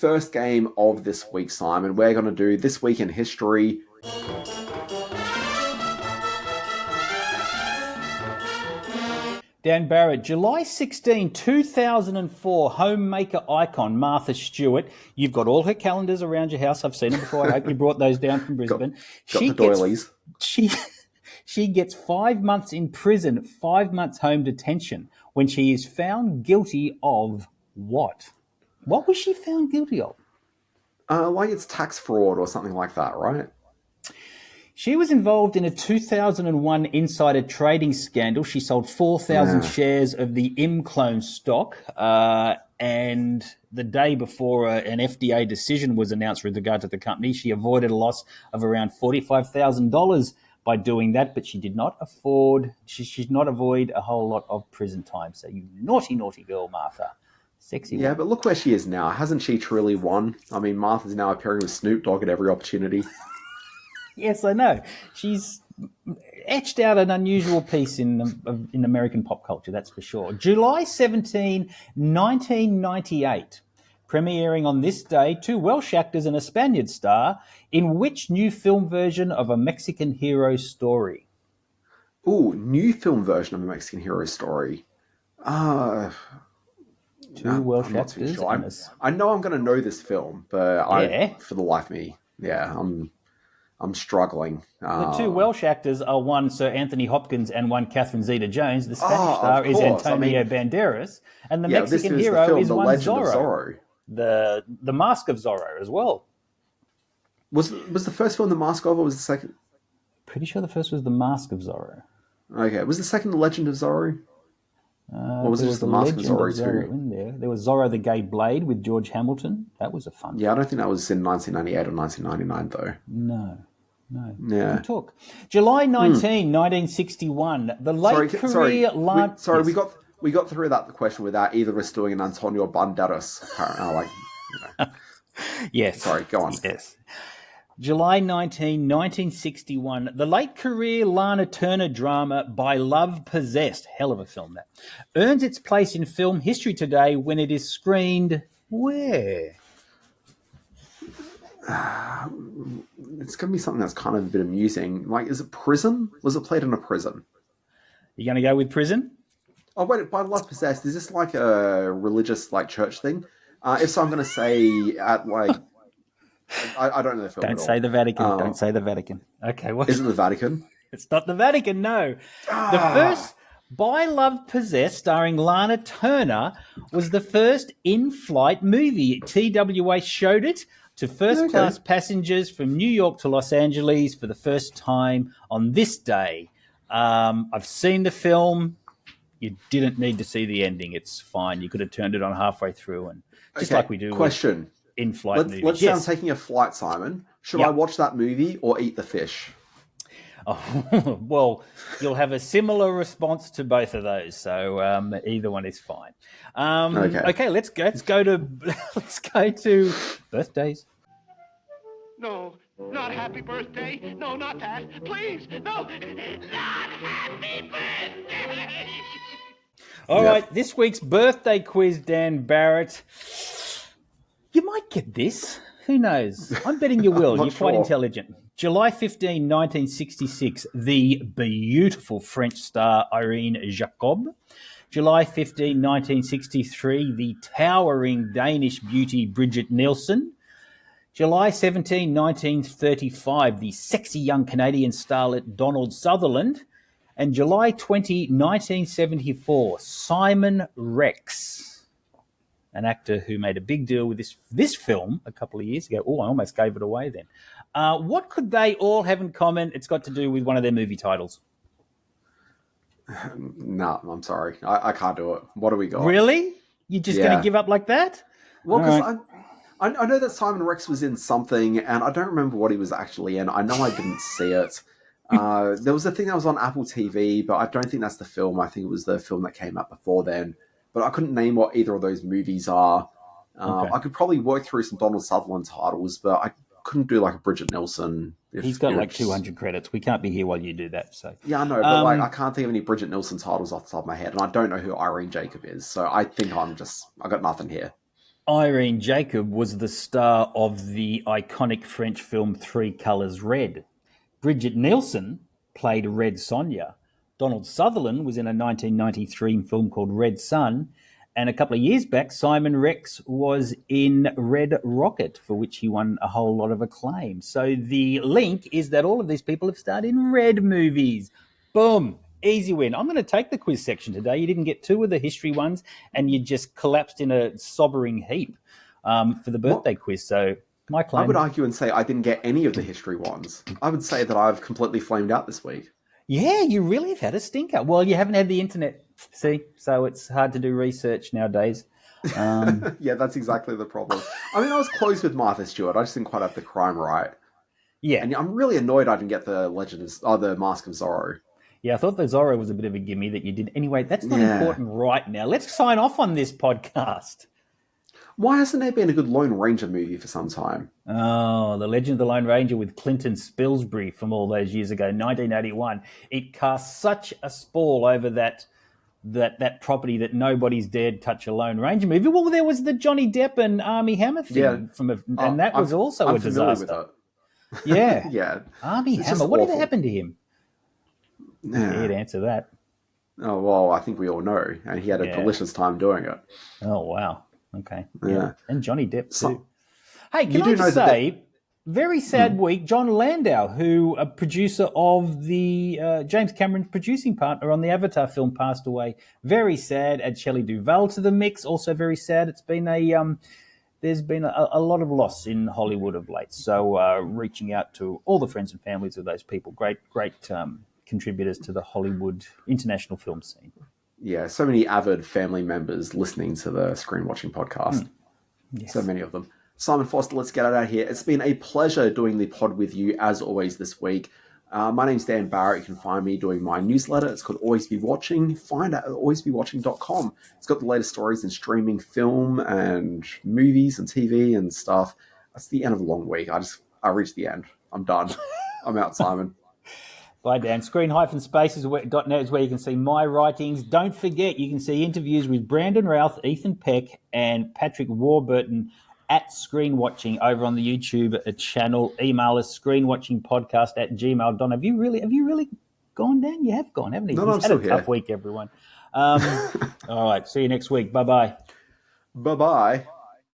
first game of this week, Simon. We're going to do This Week in History. Dan Barrett, July 16, 2004, homemaker icon Martha Stewart. You've got all her calendars around your house. I've seen them before. I hope you brought those down from Brisbane. got the doilies. She gets 5 months in prison, 5 months home detention when she is found guilty of what? What was she found guilty of? Like it's tax fraud or something like that, right? She was involved in a 2001 insider trading scandal. She sold 4,000 shares of the Imclone stock, and the day before an FDA decision was announced with regard to the company, she avoided a loss of around $45,000 by doing that, but she did not avoid a whole lot of prison time. So you naughty, naughty girl, Martha. Sexy one. Yeah, but look where she is now. Hasn't she truly won? I mean, Martha's now appearing with Snoop Dogg at every opportunity. Yes, I know. She's etched out an unusual piece in American pop culture, that's for sure. July 17, 1998, premiering on this day, 2 Welsh actors and a Spaniard star in which new film version of a Mexican hero story? Ooh, new film version of a Mexican hero story. Two Welsh actors. Sure. I know I'm going to know this film, but for the life of me, I'm struggling. The 2 Welsh actors are one Sir Anthony Hopkins and one Catherine Zeta-Jones. The Spanish star is Antonio Banderas, and the Mexican hero is one Zorro. The Mask of Zorro as well. Was the first film The Mask of, or was the second? Pretty sure the first was The Mask of Zorro. Okay, was the second The Legend of Zorro? Or was it just The Mask of Zorro too? In there. There was Zorro the Gay Blade with George Hamilton. That was a fun film. I don't think that was in 1998 or 1999 though. No. Yeah. Good talk. July 19, 1961. The late career... We got through that question without either of us doing an Antonio Banderas. Yes. Sorry, go on. Yes. July 19, 1961. The late career Lana Turner drama By Love Possessed, hell of a film that, earns its place in film history today when it is screened where? It's going to be something that's kind of a bit amusing. Like, is it prison? Was it played in a prison? You going to go with prison? Oh, wait, By Love Possessed, is this like a religious, like, church thing? If so, I'm going to say at, like... I don't know the film. Don't say the Vatican. Don't say the Vatican. Okay, what? Is it the Vatican? It's not the Vatican, no. The first By Love Possessed, starring Lana Turner, was the first in-flight movie. TWA showed it to first-class passengers from New York to Los Angeles for the first time on this day. I've seen the film. You didn't need to see the ending. It's fine. You could have turned it on halfway through, and just like we do. Question. In-flight movies. Let's say I'm taking a flight, Simon. Should I watch that movie or eat the fish? Oh, well, you'll have a similar response to both of those, so either one is fine. Okay, let's go to birthdays. No, not happy birthday. No, not that. Please, no, not happy birthday. All right, this week's birthday quiz, Dan Barrett. You might get this. Who knows? I'm betting you will. You're quite intelligent. July 15, 1966, the beautiful French star Irene Jacob. July 15, 1963, the towering Danish beauty Brigitte Nielsen. July 17, 1935, the sexy young Canadian starlet Donald Sutherland. And July 20, 1974, Simon Rex, an actor who made a big deal with this film a couple of years ago. Oh, I almost gave it away then. What could they all have in common? It's got to do with one of their movie titles. No, I'm sorry. I can't do it. What do we got? Really? You're just going to give up like that? Well, because I know that Simon Rex was in something, and I don't remember what he was actually in. I know I didn't see it. There was a thing that was on Apple TV, but I don't think that's the film. I think it was the film that came out before then. But I couldn't name what either of those movies are. I could probably work through some Donald Sutherland titles, but I couldn't do like a Brigitte Nielsen. He's got like 200 credits. We can't be here while you do that. So yeah, I know, but I can't think of any Brigitte Nielsen titles off the top of my head, and I don't know who Irene Jacob is. So I think I got nothing here. Irene Jacob was the star of the iconic French film Three Colours Red. Brigitte Nielsen played Red Sonja. Donald Sutherland was in a 1993 film called Red Sun. And a couple of years back, Simon Rex was in Red Rocket, for which he won a whole lot of acclaim. So the link is that all of these people have starred in Red movies. Boom. Easy win. I'm going to take the quiz section today. You didn't get two of the history ones, and you just collapsed in a sobbering heap for the birthday quiz. So my claim. I would argue and say I didn't get any of the history ones. I would say that I've completely flamed out this week. Yeah, you really have had a stinker. Well, you haven't had the internet, see, so it's hard to do research nowadays. Yeah, that's exactly the problem. I mean, I was close with Martha Stewart. I just didn't quite have the crime right. Yeah. And I'm really annoyed I didn't get the the Mask of Zorro. Yeah, I thought the Zorro was a bit of a gimme that you did. Anyway, that's not important right now. Let's sign off on this podcast. Why hasn't there been a good Lone Ranger movie for some time? Oh, The Legend of the Lone Ranger with Clinton Spilsbury from all those years ago, 1981. It cast such a spall over that property that nobody's dared touch a Lone Ranger movie. Well, there was the Johnny Depp and Armie Hammer thing, and that was also a disaster. With it. Yeah. Yeah. Armie It's Hammer, just what awful. did happen to him? Yeah. He'd answer that. Oh, well, I think we all know. And he had a delicious time doing it. Oh, wow. Okay. Yeah. And Johnny Depp, too. Hey, You can do I know just that say, very sad week, John Landau, who a producer of the James Cameron's producing partner on the Avatar film, passed away. Very sad. Add Shelley Duvall to the mix. Also very sad. It's been there's been a lot of loss in Hollywood of late. So reaching out to all the friends and families of those people. Great contributors to the Hollywood international film scene. Yeah, so many avid family members listening to the Screen Watching podcast. Yes. So many of them. Simon Foster, let's get it out of here. It's been a pleasure doing the pod with you, as always, this week. My name's Dan Barrett. You can find me doing my newsletter. It's called Always Be Watching. Find it at alwaysbewatching.com. It's got the latest stories in streaming film and movies and TV and stuff. That's the end of a long week. I reached the end. I'm done. I'm out, Simon. Bye, Dan. Screen-spaces.net is where you can see my writings. Don't forget, you can see interviews with Brandon Routh, Ethan Peck, and Patrick Warburton at Screen Watching over on the YouTube channel. Email us screenwatchingpodcast@gmail.com. Have you really gone, Dan? You have gone, haven't you? No, You've had a tough week, everyone. All right. See you next week. Bye-bye. Bye-bye.